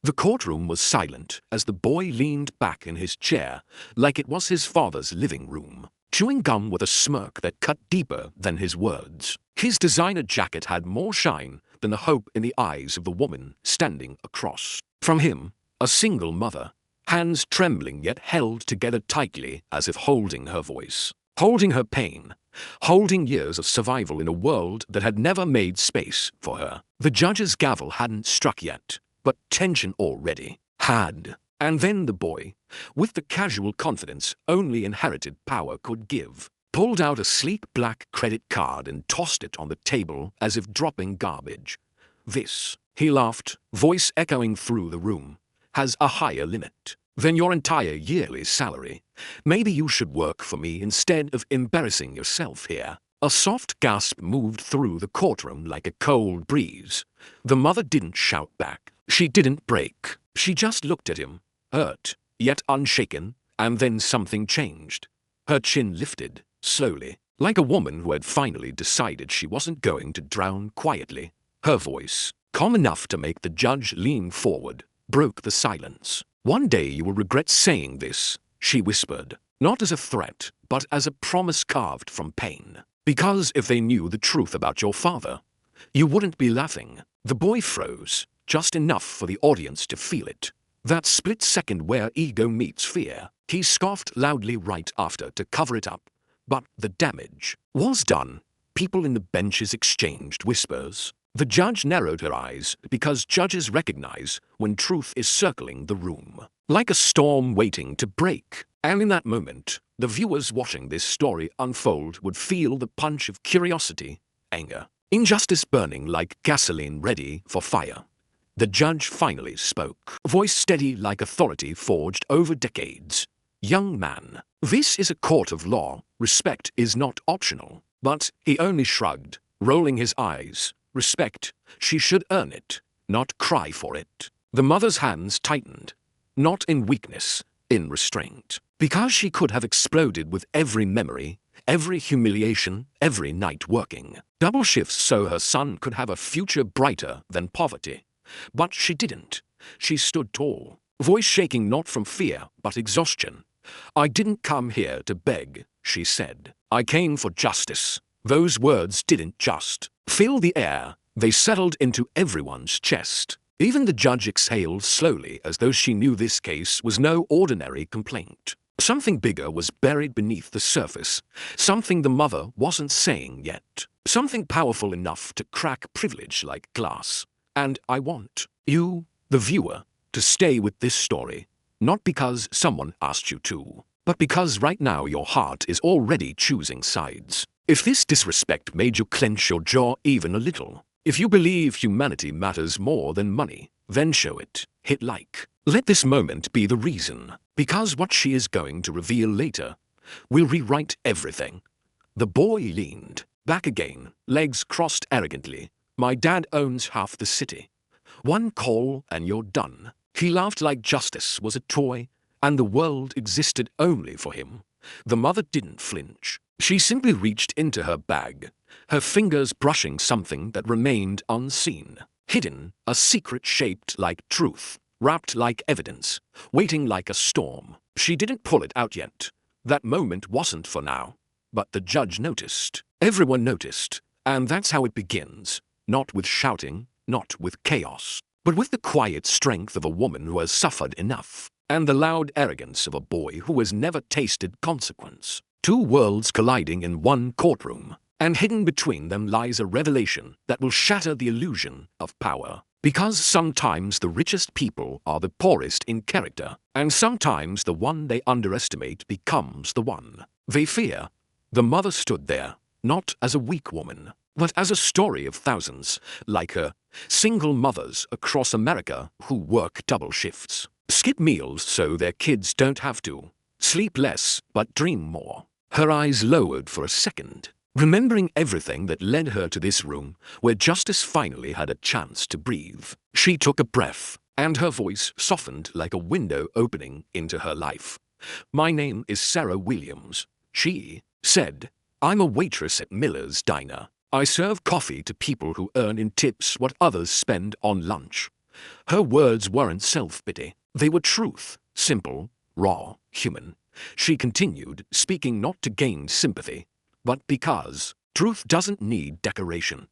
The courtroom was silent as the boy leaned back in his chair like it was his father's living room, chewing gum with a smirk that cut deeper than his words. His designer jacket had more shine than the hope in the eyes of the woman standing across from him, a single mother, hands trembling yet held together tightly as if holding her voice, holding her pain, holding years of survival in a world that had never made space for her. The judge's gavel hadn't struck yet, but tension already had. And then the boy, with the casual confidence only inherited power could give, pulled out a sleek black credit card and tossed it on the table as if dropping garbage. This, he laughed, voice echoing through the room, has a higher limit than your entire yearly salary. Maybe you should work for me instead of embarrassing yourself here. A soft gasp moved through the courtroom like a cold breeze. The mother didn't shout back. She didn't break. She just looked at him, hurt, yet unshaken, and then something changed. Her chin lifted, slowly, like a woman who had finally decided she wasn't going to drown quietly. Her voice, calm enough to make the judge lean forward, broke the silence. "One day you will regret saying this," she whispered, not as a threat, but as a promise carved from pain. "Because if they knew the truth about your father, you wouldn't be laughing." The boy froze, just enough for the audience to feel it. That split second where ego meets fear. He scoffed loudly right after to cover it up. But the damage was done. People in the benches exchanged whispers. The judge narrowed her eyes because judges recognize when truth is circling the room, like a storm waiting to break. And in that moment, the viewers watching this story unfold would feel the punch of curiosity, anger, injustice burning like gasoline ready for fire. The judge finally spoke, voice steady like authority forged over decades. "Young man, this is a court of law. Respect is not optional." But he only shrugged, rolling his eyes. Respect, she should earn it, not cry for it. The mother's hands tightened, not in weakness, in restraint. Because she could have exploded with every memory, every humiliation, every night working double shifts so her son could have a future brighter than poverty. But she didn't. She stood tall, voice shaking not from fear but exhaustion. "I didn't come here to beg," she said. "I came for justice." Those words didn't just fill the air, they settled into everyone's chest. Even the judge exhaled slowly as though she knew this case was no ordinary complaint. Something bigger was buried beneath the surface, something the mother wasn't saying yet, something powerful enough to crack privilege like glass. And I want you, the viewer, to stay with this story, not because someone asked you to, but because right now your heart is already choosing sides. If this disrespect made you clench your jaw even a little, if you believe humanity matters more than money, then show it. Hit like. Let this moment be the reason, because what she is going to reveal later will rewrite everything. The boy leaned back again, legs crossed arrogantly. "My dad owns half the city. One call and you're done." He laughed like justice was a toy, and the world existed only for him. The mother didn't flinch. She simply reached into her bag, her fingers brushing something that remained unseen, hidden, a secret shaped like truth, wrapped like evidence, waiting like a storm. She didn't pull it out yet. That moment wasn't for now. But the judge noticed. Everyone noticed. And that's how it begins. Not with shouting, not with chaos, but with the quiet strength of a woman who has suffered enough, and the loud arrogance of a boy who has never tasted consequence. Two worlds colliding in one courtroom, and hidden between them lies a revelation that will shatter the illusion of power. Because sometimes the richest people are the poorest in character, and sometimes the one they underestimate becomes the one they fear. The mother stood there, not as a weak woman, but as a story of thousands like her, single mothers across America who work double shifts, skip meals so their kids don't have to, sleep less but dream more. Her eyes lowered for a second, remembering everything that led her to this room where justice finally had a chance to breathe. She took a breath, and her voice softened like a window opening into her life. "My name is Sarah Williams," she said. "I'm a waitress at Miller's Diner. I serve coffee to people who earn in tips what others spend on lunch. Her words weren't self-pity. They were truth, simple, raw, human. She continued, speaking not to gain sympathy, but because truth doesn't need decoration.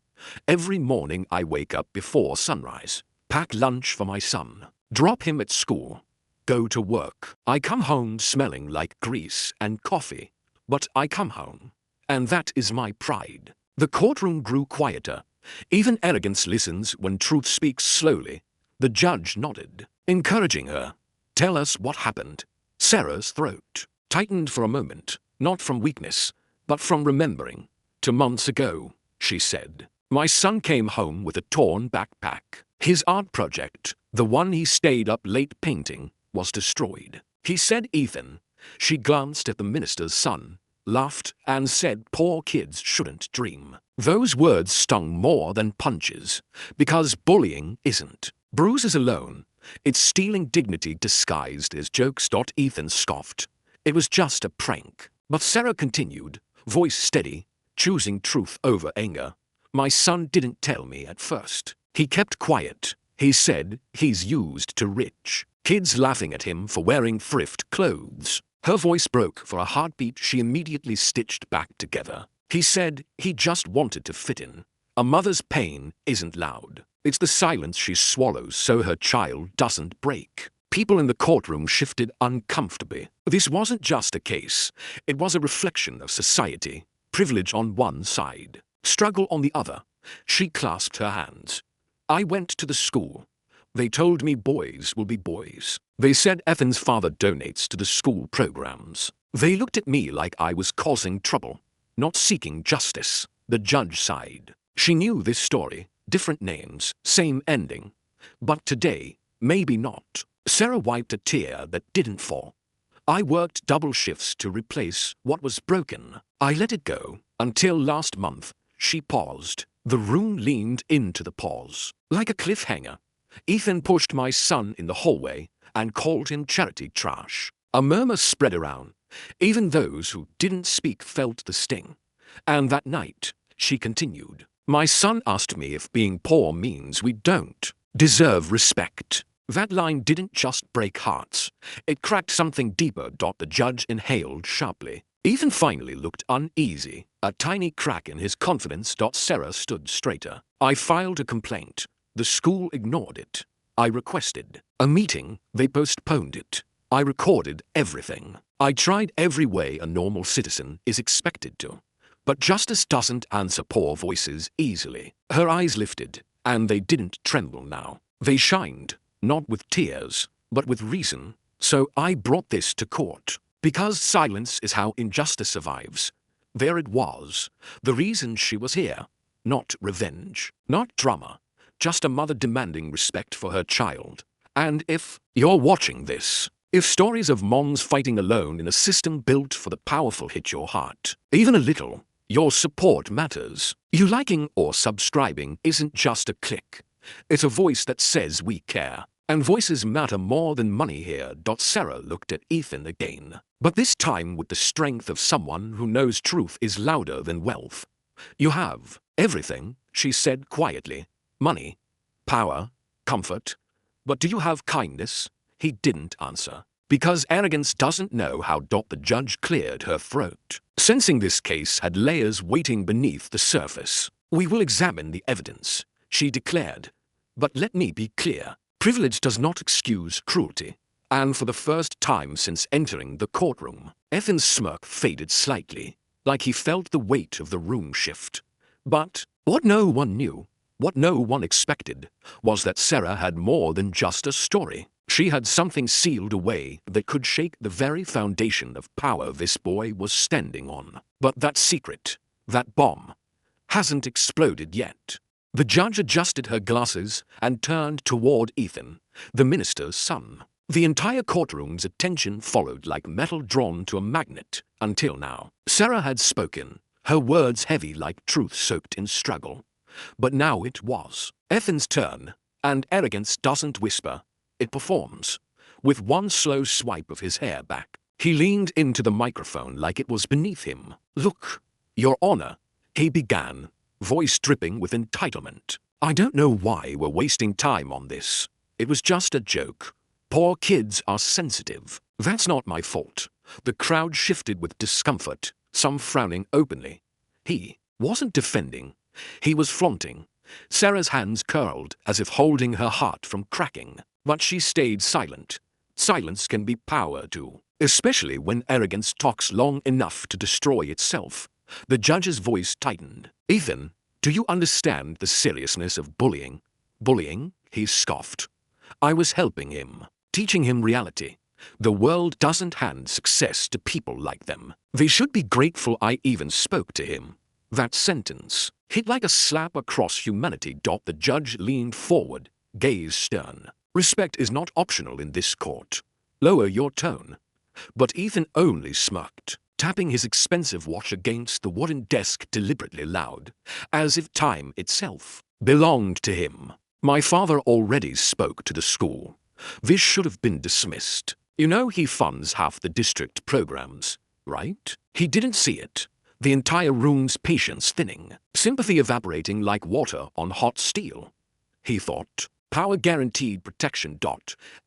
Every morning I wake up before sunrise, pack lunch for my son, drop him at school, go to work. I come home smelling like grease and coffee, but I come home. And that is my pride. The courtroom grew quieter. Even arrogance listens when truth speaks slowly. The judge nodded, encouraging her. Tell us what happened. Sarah's throat tightened for a moment, not from weakness, but from remembering. 2 months ago, she said, my son came home with a torn backpack. His art project, the one he stayed up late painting, was destroyed. He said, Ethan. She glanced at the minister's son, laughed, and said, poor kids shouldn't dream. Those words stung more than punches, because bullying isn't bruises alone. It's stealing dignity disguised as jokes. Ethan scoffed. It was just a prank. But Sarah continued, voice steady, choosing truth over anger. My son didn't tell me at first. He kept quiet. He said he's used to rich kids laughing at him for wearing thrift clothes. Her voice broke for a heartbeat she immediately stitched back together. He said he just wanted to fit in. A mother's pain isn't loud. It's the silence she swallows so her child doesn't break. People in the courtroom shifted uncomfortably. This wasn't just a case. It was a reflection of society. Privilege on one side, struggle on the other. She clasped her hands. I went to the school. They told me boys will be boys. They said Ethan's father donates to the school programs. They looked at me like I was causing trouble, not seeking justice. The judge sighed. She knew this story, different names, same ending. But today, maybe not. Sarah wiped a tear that didn't fall. I worked double shifts to replace what was broken. I let it go, until last month. She paused. The room leaned into the pause. Like a cliffhanger. Ethan pushed my son in the hallway and called him charity trash. A murmur spread around. Even those who didn't speak felt the sting. And that night, she continued. My son asked me if being poor means we don't deserve respect. That line didn't just break hearts. It cracked something deeper. The judge inhaled sharply. Ethan finally looked uneasy, a tiny crack in his confidence. Sarah stood straighter. I filed a complaint. The school ignored it. I requested a meeting. They postponed it. I recorded everything. I tried every way a normal citizen is expected to. But justice doesn't answer poor voices easily. Her eyes lifted, and they didn't tremble now. They shined, not with tears, but with reason. So I brought this to court. Because silence is how injustice survives. There it was. The reason she was here. Not revenge. Not drama. Just a mother demanding respect for her child. And if you're watching this, if stories of moms fighting alone in a system built for the powerful hit your heart, even a little, your support matters. You liking or subscribing isn't just a click. It's a voice that says we care. And voices matter more than money here. Sarah looked at Ethan again. But this time with the strength of someone who knows truth is louder than wealth. You have everything, she said quietly. Money, power, comfort. But do you have kindness? He didn't answer. Because arrogance doesn't know how. The judge cleared her throat. Sensing this case had layers waiting beneath the surface. We will examine the evidence, she declared. But let me be clear. Privilege does not excuse cruelty. And for the first time since entering the courtroom, Ethan's smirk faded slightly, like he felt the weight of the room shift. But what no one knew, what no one expected, was that Sarah had more than just a story. She had something sealed away that could shake the very foundation of power this boy was standing on. But that secret, that bomb, hasn't exploded yet. The judge adjusted her glasses and turned toward Ethan, the minister's son. The entire courtroom's attention followed like metal drawn to a magnet. Until now, Sarah had spoken, her words heavy like truth soaked in struggle. But now it was Ethan's turn, and arrogance doesn't whisper, it performs. With one slow swipe of his hair back, he leaned into the microphone like it was beneath him. Look, Your Honor, he began, voice dripping with entitlement. I don't know why we're wasting time on this. It was just a joke. Poor kids are sensitive. That's not my fault. The crowd shifted with discomfort, some frowning openly. He wasn't defending. He was flaunting. Sarah's hands curled as if holding her heart from cracking, but she stayed silent. Silence can be power too, especially when arrogance talks long enough to destroy itself. The judge's voice tightened. Ethan, do you understand the seriousness of bullying? Bullying? He scoffed. I was helping him, teaching him reality. The world doesn't hand success to people like them. They should be grateful I even spoke to him. That sentence hit like a slap across humanity. The judge leaned forward, gaze stern. Respect is not optional in this court. Lower your tone. But Ethan only smirked, tapping his expensive watch against the wooden desk deliberately loud, as if time itself belonged to him. My father already spoke to the school. This should have been dismissed. You know he funds half the district programs, right? He didn't see it. The entire room's patience thinning, sympathy evaporating like water on hot steel. He thought, power guaranteed protection.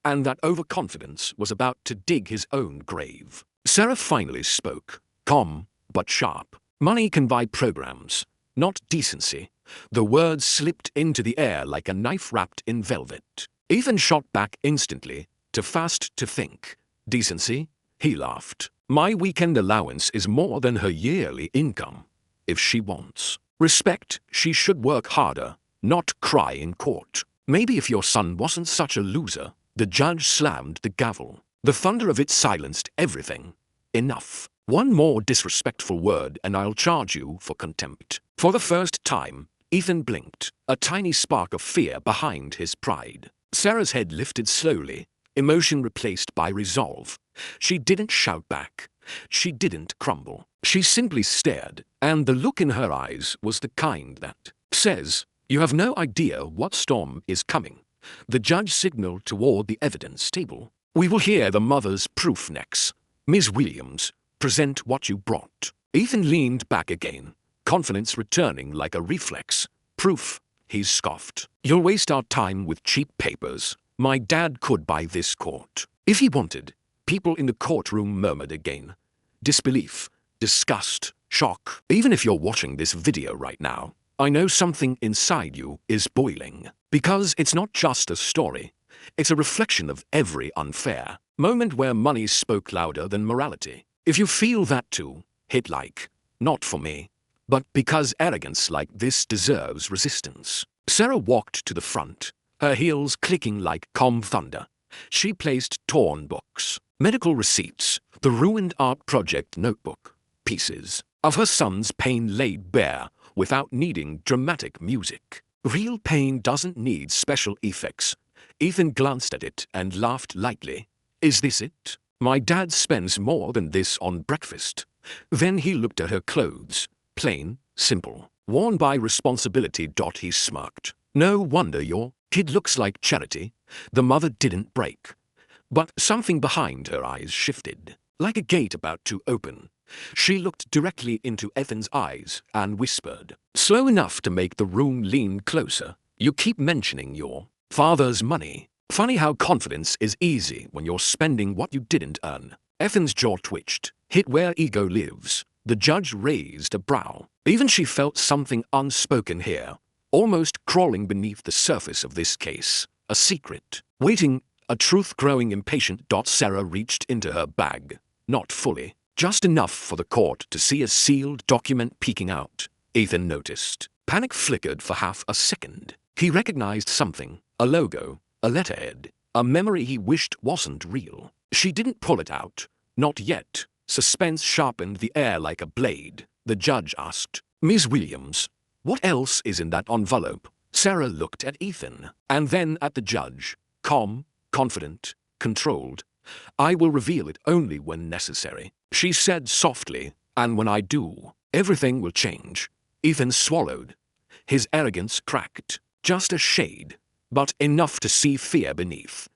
And that overconfidence was about to dig his own grave. Sarah finally spoke, calm but sharp. Money can buy programs, not decency. The words slipped into the air like a knife wrapped in velvet. Ethan shot back instantly, too fast to think. Decency? He laughed. My weekend allowance is more than her yearly income. If she wants respect, she should work harder, not cry in court. Maybe if your son wasn't such a loser. The judge slammed the gavel. The thunder of it silenced everything. Enough. One more disrespectful word and I'll charge you for contempt. For the first time, Ethan blinked, a tiny spark of fear behind his pride. Sarah's head lifted slowly, emotion replaced by resolve. She didn't shout back. She didn't crumble. She simply stared, and the look in her eyes was the kind that says, you have no idea what storm is coming. The judge signaled toward the evidence table. We will hear the mother's proof next. Ms. Williams, present what you brought. Ethan leaned back again, confidence returning like a reflex. Proof, he scoffed. You'll waste our time with cheap papers. My dad could buy this court, if he wanted. People in the courtroom murmured again. Disbelief, disgust, shock. Even if you're watching this video right now, I know something inside you is boiling. Because it's not just a story. It's a reflection of every unfair moment where money spoke louder than morality. If you feel that too, hit like. Not for me, but because arrogance like this deserves resistance. Sarah walked to the front, her heels clicking like calm thunder. She placed torn books, medical receipts, the ruined art project notebook, pieces of her son's pain laid bare without needing dramatic music. Real pain doesn't need special effects. Ethan glanced at it and laughed lightly. Is this it? My dad spends more than this on breakfast. Then he looked at her clothes. Plain, simple, worn by responsibility. He smirked. No wonder your kid looks like charity. The mother didn't break. But something behind her eyes shifted, like a gate about to open. She looked directly into Ethan's eyes and whispered, slow enough to make the room lean closer. You keep mentioning your father's money. Funny how confidence is easy when you're spending what you didn't earn. Ethan's jaw twitched, hit where ego lives. The judge raised a brow. Even she felt something unspoken here, almost crawling beneath the surface of this case. A secret, waiting, a truth growing impatient. Sarah reached into her bag. Not fully, just enough for the court to see a sealed document peeking out. Ethan noticed. Panic flickered for half a second. He recognized something, a logo, a letterhead, a memory he wished wasn't real. She didn't pull it out. Not yet. Suspense sharpened the air like a blade. The judge asked, Ms. Williams, what else is in that envelope? Sarah looked at Ethan, and then at the judge. Calm, confident, controlled. I will reveal it only when necessary, she said softly, and when I do, everything will change. Ethan swallowed. His arrogance cracked, just a shade, but enough to see fear beneath.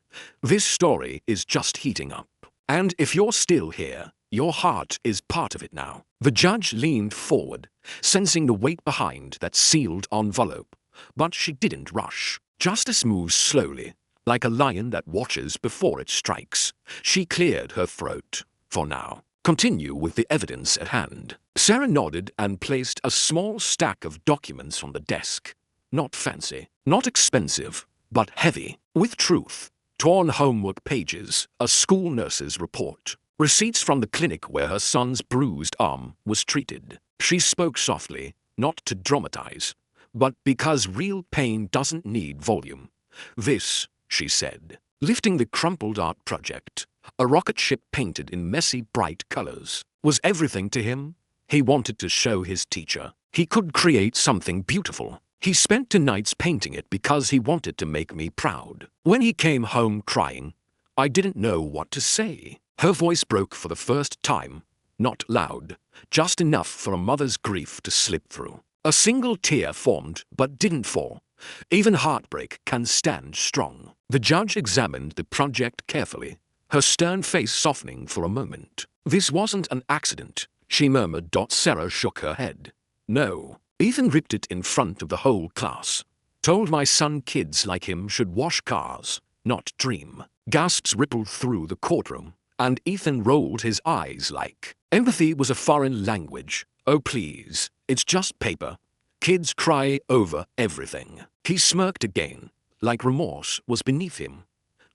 This story is just heating up. And if you're still here, your heart is part of it now. The judge leaned forward, sensing the weight behind that sealed envelope. But she didn't rush. Justice moves slowly, Like a lion that watches before it strikes, she cleared her throat. For now, continue with the evidence at hand. Sarah nodded and placed a small stack of documents on the desk. Not fancy, not expensive, but heavy, with truth. Torn homework pages, a school nurse's report, receipts from the clinic where her son's bruised arm was treated. She spoke softly, not to dramatize, but because real pain doesn't need volume. This, she said, lifting the crumpled art project, a rocket ship painted in messy bright colors, was everything to him. He wanted to show his teacher he could create something beautiful. He spent 2 nights painting it because he wanted to make me proud. When he came home crying, I didn't know what to say. Her voice broke for the first time, not loud, just enough for a mother's grief to slip through. A single tear formed but didn't fall. Even heartbreak can stand strong. The judge examined the project carefully, her stern face softening for a moment. This wasn't an accident, she murmured. Sarah shook her head. No. Ethan ripped it in front of the whole class. Told my son kids like him should wash cars, not dream. Gasps rippled through the courtroom, and Ethan rolled his eyes like empathy was a foreign language. Oh please, it's just paper. Kids cry over everything. He smirked again, like remorse was beneath him.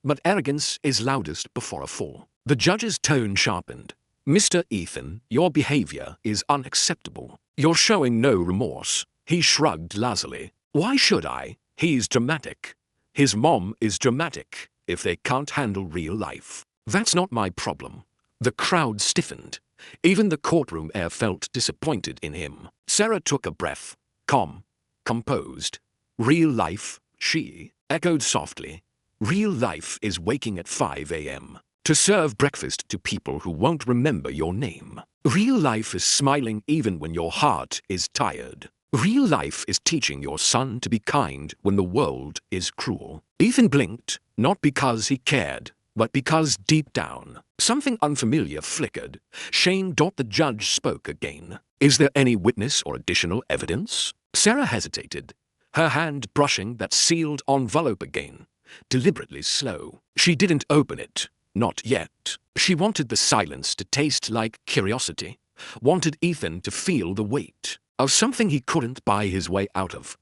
But arrogance is loudest before a fall. The judge's tone sharpened. Mr. Ethan, your behavior is unacceptable. You're showing no remorse. He shrugged lazily. Why should I? He's dramatic. His mom is dramatic if they can't handle real life. That's not my problem. The crowd stiffened. Even the courtroom air felt disappointed in him. Sarah took a breath. Composed. Real life, she echoed softly. Real life is waking at 5 a.m. to serve breakfast to people who won't remember your name. Real life is smiling even when your heart is tired. Real life is teaching your son to be kind when the world is cruel. Ethan blinked, not because he cared, but because deep down, something unfamiliar flickered. Shane. The judge spoke again. Is there any witness or additional evidence? Sarah hesitated, her hand brushing that sealed envelope again, deliberately slow. She didn't open it. Not yet. She wanted the silence to taste like curiosity, wanted Ethan to feel the weight of something he couldn't buy his way out of.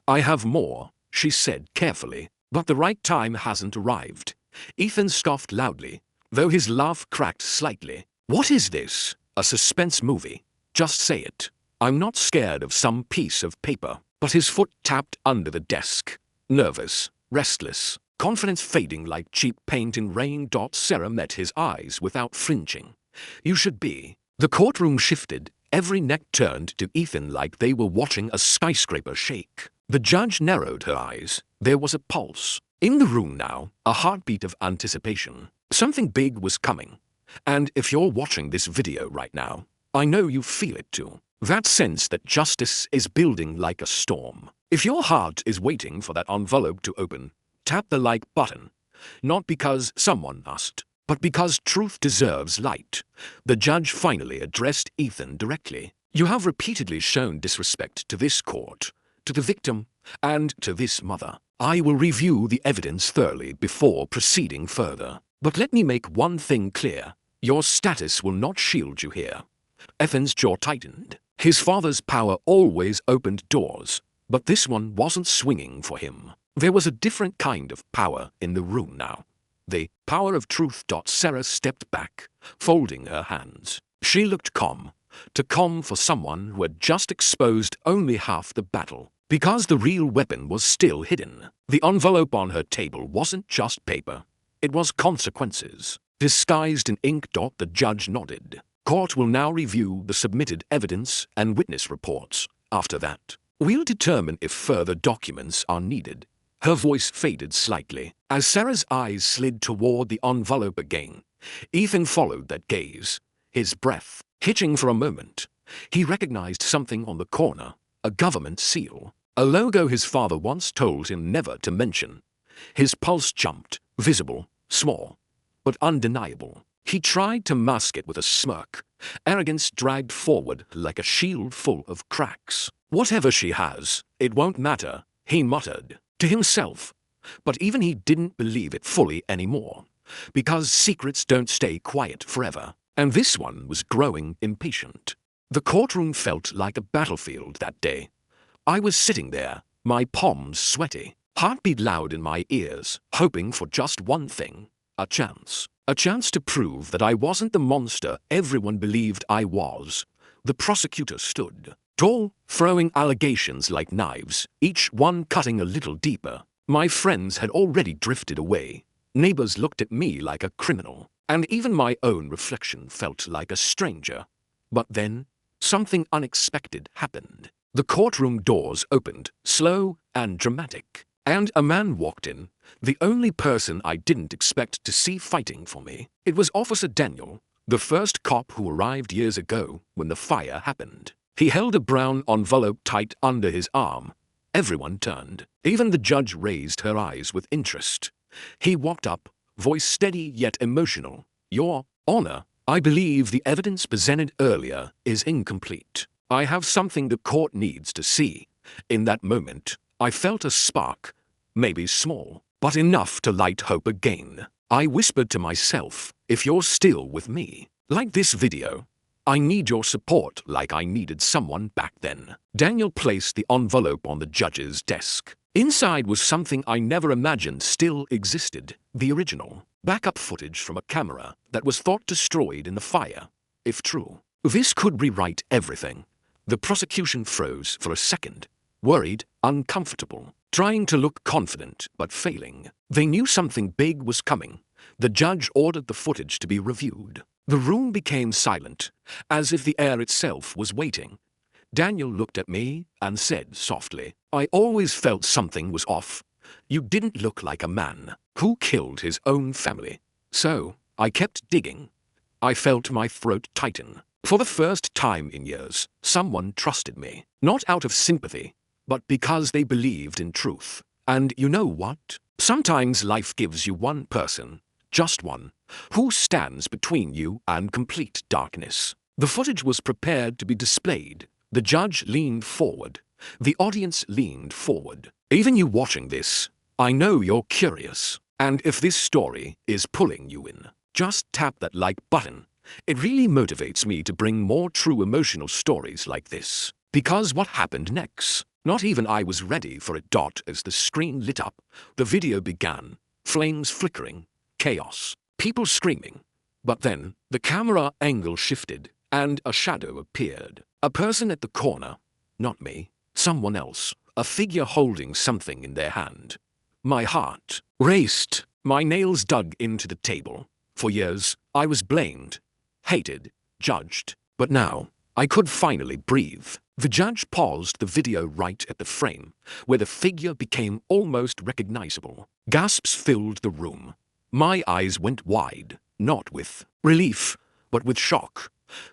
I have more, she said carefully, but the right time hasn't arrived. Ethan scoffed loudly, though his laugh cracked slightly. What is this? A suspense movie? Just say it. I'm not scared of some piece of paper. But his foot tapped under the desk. Nervous, restless, confidence fading like cheap paint in rain. Sarah met his eyes without flinching. You should be. The courtroom shifted. Every neck turned to Ethan like they were watching a skyscraper shake. The judge narrowed her eyes. There was a pulse. In the room now, a heartbeat of anticipation. Something big was coming. And if you're watching this video right now, I know you feel it too. That sense that justice is building like a storm. If your heart is waiting for that envelope to open, tap the like button. Not because someone asked, but because truth deserves light. The judge finally addressed Ethan directly. You have repeatedly shown disrespect to this court, to the victim, and to this mother. I will review the evidence thoroughly before proceeding further. But let me make one thing clear. Your status will not shield you here. Ethan's jaw tightened. His father's power always opened doors, but this one wasn't swinging for him. There was a different kind of power in the room now. The power of truth. Sarah stepped back, folding her hands. She looked calm, too calm for someone who had just exposed only half the battle, because the real weapon was still hidden. The envelope on her table wasn't just paper. It was consequences, disguised in ink. The judge nodded. Court will now review the submitted evidence and witness reports. After that, we'll determine if further documents are needed. Her voice faded slightly as Sarah's eyes slid toward the envelope again. Ethan followed that gaze, his breath hitching for a moment. He recognized something on the corner, a government seal, a logo his father once told him never to mention. His pulse jumped, visible, small, but undeniable. He tried to mask it with a smirk. Arrogance dragged forward like a shield full of cracks. Whatever she has, it won't matter, he muttered to himself. but even he didn't believe it fully anymore, because secrets don't stay quiet forever, and this one was growing impatient. The courtroom felt like a battlefield that day. I was sitting there, my palms sweaty, heartbeat loud in my ears, hoping for just one thing: a chance. A chance to prove that I wasn't the monster everyone believed I was. The prosecutor stood, tall, throwing allegations like knives, each one cutting a little deeper. My friends had already drifted away. Neighbors looked at me like a criminal, and even my own reflection felt like a stranger. But then, something unexpected happened. The courtroom doors opened, slow and dramatic, and a man walked in, the only person I didn't expect to see fighting for me. It was Officer Daniel, the first cop who arrived years ago when the fire happened. He held a brown envelope tight under his arm. Everyone turned. Even the judge raised her eyes with interest. He walked up, voice steady yet emotional. "Your Honor, I believe the evidence presented earlier is incomplete. I have something the court needs to see." In that moment, I felt a spark, maybe small, but enough to light hope again. I whispered to myself, if you're still with me, like this video, I need your support like I needed someone back then. Daniel placed the envelope on the judge's desk. Inside was something I never imagined still existed: the original backup footage from a camera that was thought destroyed in the fire. If true, this could rewrite everything. The prosecution froze for a second, worried, uncomfortable, trying to look confident but failing. They knew something big was coming. The judge ordered the footage to be reviewed. The room became silent, as if the air itself was waiting. Daniel looked at me and said softly, "I always felt something was off. You didn't look like a man who killed his own family." So, I kept digging. I felt my throat tighten. For the first time in years, someone trusted me, not out of sympathy, but because they believed in truth. And you know what? Sometimes life gives you one person, just one, who stands between you and complete darkness. The footage was prepared to be displayed. The judge leaned forward. The audience leaned forward. Even you watching this, I know you're curious. And if this story is pulling you in, just tap that like button. It really motivates me to bring more true emotional stories like this. Because what happened next? Not even I was ready for it. As the screen lit up, the video began. Flames flickering, chaos, people screaming. But then, the camera angle shifted, and a shadow appeared. A person at the corner. Not me. Someone else. A figure holding something in their hand. My heart raced. My nails dug into the table. For years, I was blamed, hated, judged. But now, I could finally breathe. The judge paused the video right at the frame, where the figure became almost recognizable. Gasps filled the room. My eyes went wide, not with relief, but with shock,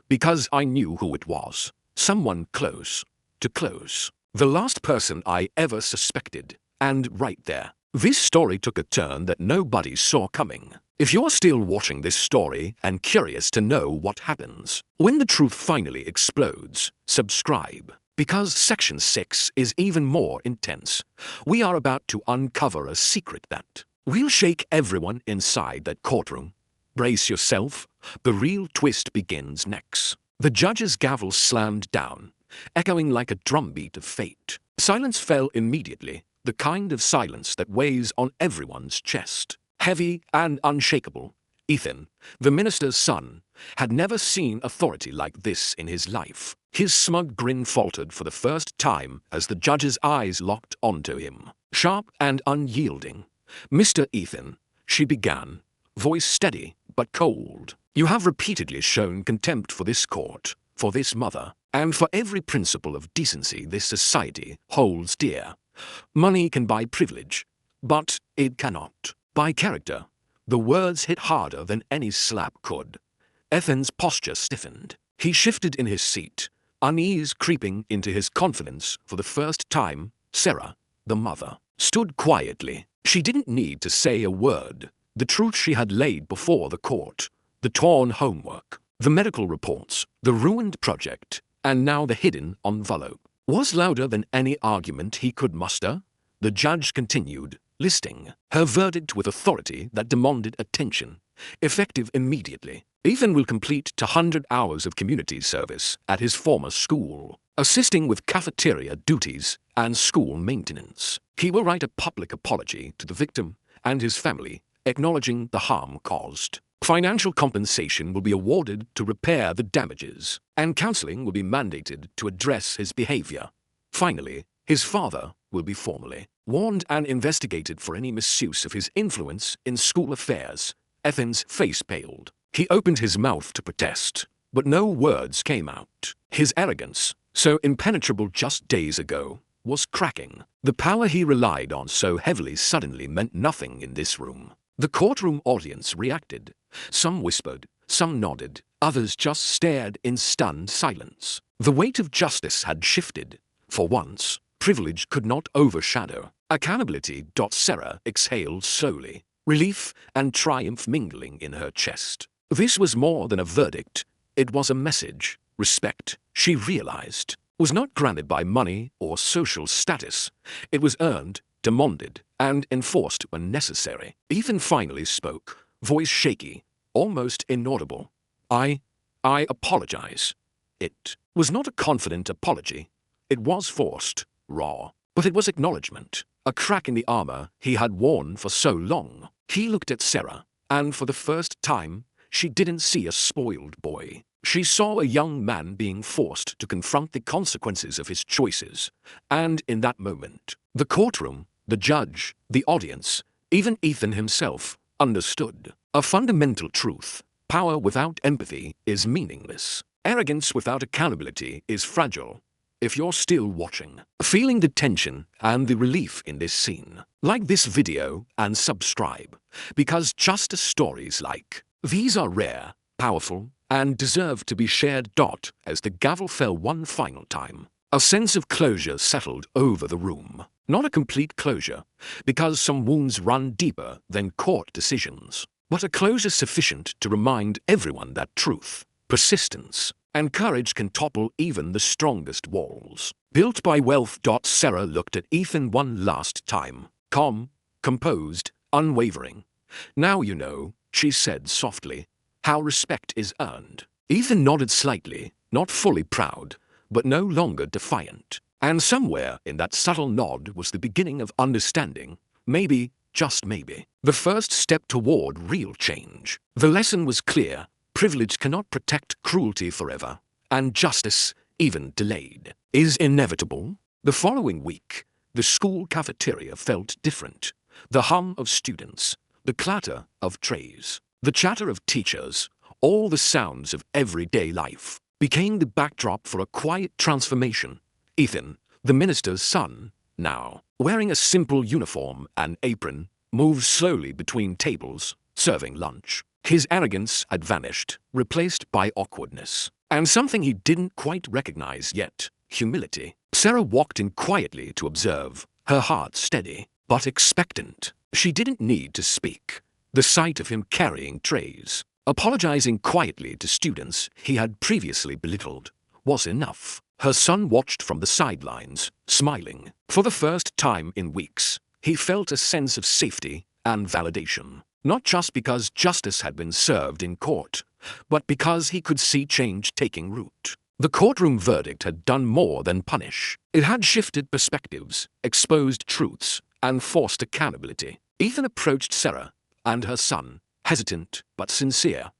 because I knew who it was. Someone close, too close. The last person I ever suspected. And right there, this story took a turn that nobody saw coming. If you're still watching this story and curious to know what happens when the truth finally explodes, subscribe, because Section 6 is even more intense. We are about to uncover a secret that will shake everyone inside that courtroom. Brace yourself, the real twist begins next. The judge's gavel slammed down, echoing like a drumbeat of fate. Silence fell immediately, the kind of silence that weighs on everyone's chest. Heavy and unshakable. Ethan, the minister's son, had never seen authority like this in his life. His smug grin faltered for the first time as the judge's eyes locked onto him. Sharp and unyielding. "Mr. Ethan," she began, voice steady but cold, "you have repeatedly shown contempt for this court, for this mother, and for every principle of decency this society holds dear. Money can buy privilege, but it cannot buy character." The words hit harder than any slap could. Ethan's posture stiffened. He shifted in his seat, unease creeping into his confidence for the first time. Sarah, the mother, stood quietly. She didn't need to say a word. The truth she had laid before the court, the torn homework, the medical reports, the ruined project, and now the hidden envelope, was louder than any argument he could muster. The judge continued, listing her verdict with authority that demanded attention, effective immediately. Ethan will complete 200 hours of community service at his former school, assisting with cafeteria duties and school maintenance. He will write a public apology to the victim and his family, acknowledging the harm caused. Financial compensation will be awarded to repair the damages, and counseling will be mandated to address his behavior. Finally, his father will be formally warned and investigated for any misuse of his influence in school affairs. Ethan's face paled. He opened his mouth to protest, but no words came out. His arrogance, so impenetrable just days ago, was cracking. The power he relied on so heavily suddenly meant nothing in this room. The courtroom audience reacted. Some whispered, some nodded, others just stared in stunned silence. The weight of justice had shifted. For once, privilege could not overshadow accountability. Sarah exhaled slowly, relief and triumph mingling in her chest. This was more than a verdict. It was a message. Respect, she realized, was not granted by money or social status. It was earned, demanded, and enforced when necessary. Ethan finally spoke, voice shaky, almost inaudible. I apologize. It was not a confident apology. It was forced, raw, but it was acknowledgement. A crack in the armor he had worn for so long. He looked at Sarah, and for the first time, she didn't see a spoiled boy. She saw a young man being forced to confront the consequences of his choices. And in that moment, the courtroom, the judge, the audience, even Ethan himself, understood a fundamental truth. Power without empathy is meaningless. Arrogance without accountability is fragile. If you're still watching, feeling the tension and the relief in this scene, like this video and subscribe, because justice stories like these are rare, powerful, and deserve to be shared. As the gavel fell one final time, a sense of closure settled over the room. Not a complete closure, because some wounds run deeper than court decisions, but a closure sufficient to remind everyone that truth, persistence, and courage can topple even the strongest walls. Built by wealth. Sarah looked at Ethan one last time, calm, composed, unwavering. Now you know, she said softly, how respect is earned. Ethan nodded slightly, not fully proud, but no longer defiant. And somewhere in that subtle nod was the beginning of understanding, maybe, just maybe, the first step toward real change. The lesson was clear. Privilege cannot protect cruelty forever, and justice, even delayed, is inevitable. The following week, the school cafeteria felt different. The hum of students, the clatter of trays, the chatter of teachers, all the sounds of everyday life, became the backdrop for a quiet transformation. Ethan, the minister's son, now wearing a simple uniform and apron, moved slowly between tables, serving lunch. His arrogance had vanished, replaced by awkwardness, and something he didn't quite recognize yet, humility. Sarah walked in quietly to observe, her heart steady, but expectant. She didn't need to speak. The sight of him carrying trays, apologizing quietly to students he had previously belittled, was enough. Her son watched from the sidelines, smiling. For the first time in weeks, he felt a sense of safety and validation. Not just because justice had been served in court, but because he could see change taking root. The courtroom verdict had done more than punish. It had shifted perspectives, exposed truths, and forced accountability. Ethan approached Sarah and her son, hesitant but sincere.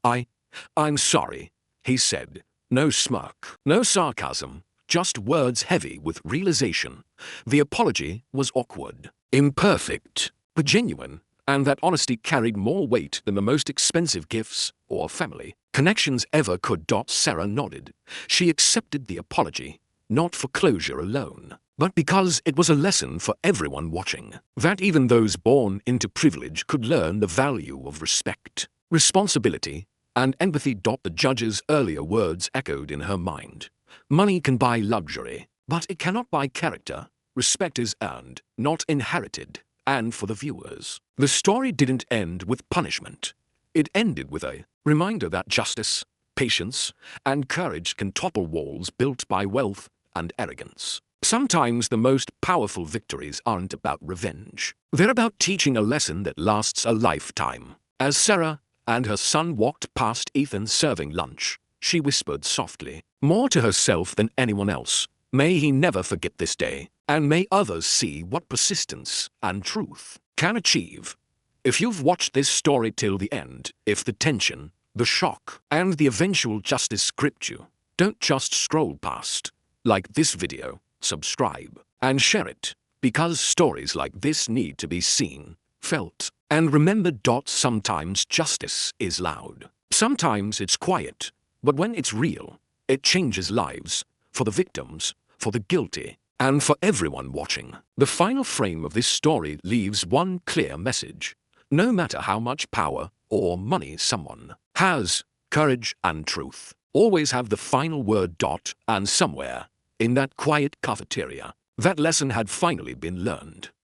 I'm sorry, he said. No smirk, no sarcasm, just words heavy with realization. The apology was awkward, imperfect, but genuine. And that honesty carried more weight than the most expensive gifts or family connections ever could. Sarah nodded. She accepted the apology, not for closure alone, but because it was a lesson for everyone watching, that even those born into privilege could learn the value of respect, responsibility, and empathy. The judge's earlier words echoed in her mind. Money can buy luxury, but it cannot buy character. Respect is earned, not inherited. And for the viewers, the story didn't end with punishment. It ended with a reminder that justice, patience, and courage can topple walls built by wealth and arrogance. Sometimes the most powerful victories aren't about revenge. They're about teaching a lesson that lasts a lifetime. As Sarah and her son walked past Ethan serving lunch, she whispered softly, more to herself than anyone else, "May he never forget this day, and may others see what persistence and truth can achieve." If you've watched this story till the end, if the tension, the shock, and the eventual justice gripped you, don't just scroll past. Like this video, subscribe, and share it, because stories like this need to be seen, felt, and remembered. Sometimes justice is loud. Sometimes it's quiet, but when it's real, it changes lives, for the victims, for the guilty, and for everyone watching. The final frame of this story leaves one clear message. No matter how much power or money someone has, courage and truth always have the final word. And somewhere, in that quiet cafeteria, that lesson had finally been learned.